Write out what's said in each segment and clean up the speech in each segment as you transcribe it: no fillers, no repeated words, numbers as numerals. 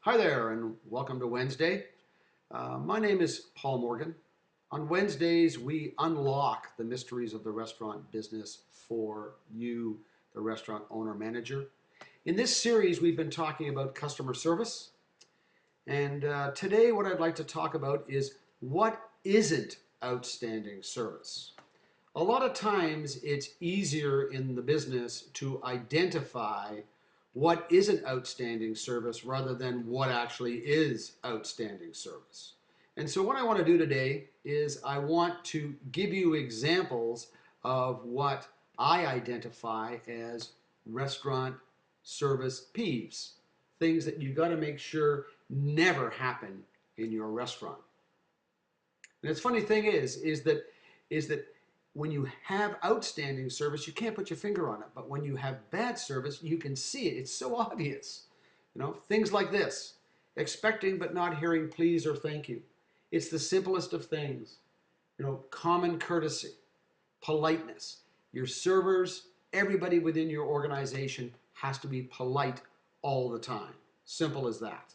Hi there, and welcome to Wednesday. My name is Paul Morgan. On Wednesdays, we unlock the mysteries of the restaurant business for you, the restaurant owner manager. In this series, we've been talking about customer service, and today, what I'd like to talk about is what isn't outstanding service. A lot of times, it's easier in the business to identify what isn't outstanding service rather than what actually is outstanding service. And so, what I want to do today is I want to give you examples of what I identify as restaurant service peeves, things that you got to make sure never happen in your restaurant. And the funny thing is that when you have outstanding service, you can't put your finger on it. But when you have bad service, you can see it. It's so obvious. Things like this: expecting but not hearing please or thank you. It's the simplest of things. Common courtesy, politeness. Your servers, everybody within your organization has to be polite all the time. Simple as that.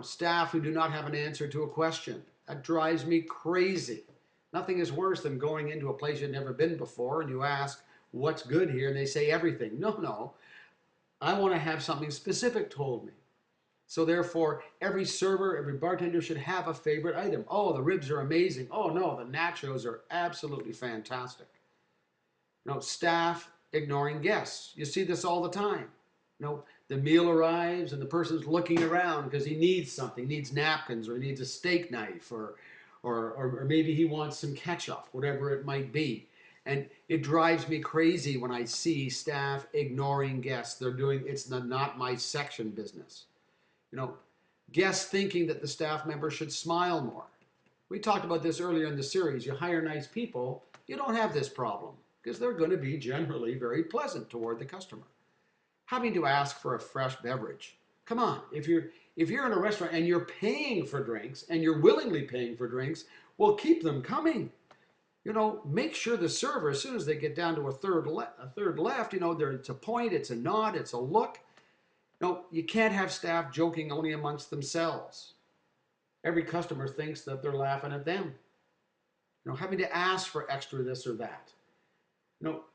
Staff who do not have an answer to a question. That drives me crazy. Nothing is worse than going into a place you've never been before and you ask, what's good here? And they say everything. No, no. I want to have something specific told me. So therefore, every server, every bartender should have a favorite item. Oh, the ribs are amazing. Oh no, the nachos are absolutely fantastic. Staff ignoring guests. You see this all the time. The meal arrives and the person's looking around because he needs something, needs napkins, or he needs a steak knife, or maybe he wants some ketchup, whatever it might be. And it drives me crazy when I see staff ignoring guests. They're doing it's the not my section business. You know, Guests thinking that the staff member should smile more. We talked about this earlier in the series. You hire nice people, you don't have this problem because they're going to be generally very pleasant toward the customer. Having to ask for a fresh beverage. Come on, if you're in a restaurant and you're paying for drinks and you're willingly paying for drinks, well, keep them coming. Make sure the server, as soon as they get down to a third left, it's a point, it's a nod, it's a look. No, you can't have staff joking only amongst themselves. Every customer thinks that they're laughing at them. Having to ask for extra this or that.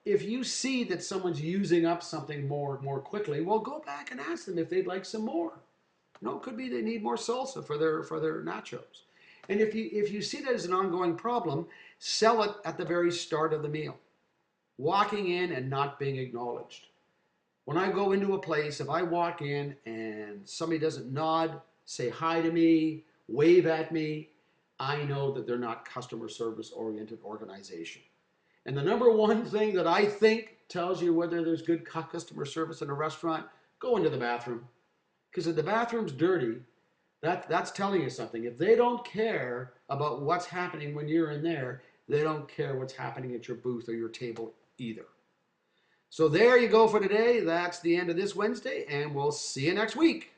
If you see that someone's using up something more quickly, well, go back and ask them if they'd like some more. It could be they need more salsa for their nachos. And if you see that as an ongoing problem, sell it at the very start of the meal. Walking in and not being acknowledged. When I go into a place, if I walk in and somebody doesn't nod, say hi to me, wave at me, I know that they're not customer service oriented organization. And the number one thing that I think tells you whether there's good customer service in a restaurant, go into the bathroom. Because if the bathroom's dirty, that's telling you something. If they don't care about what's happening when you're in there, they don't care what's happening at your booth or your table either. So there you go for today. That's the end of this Wednesday, and we'll see you next week.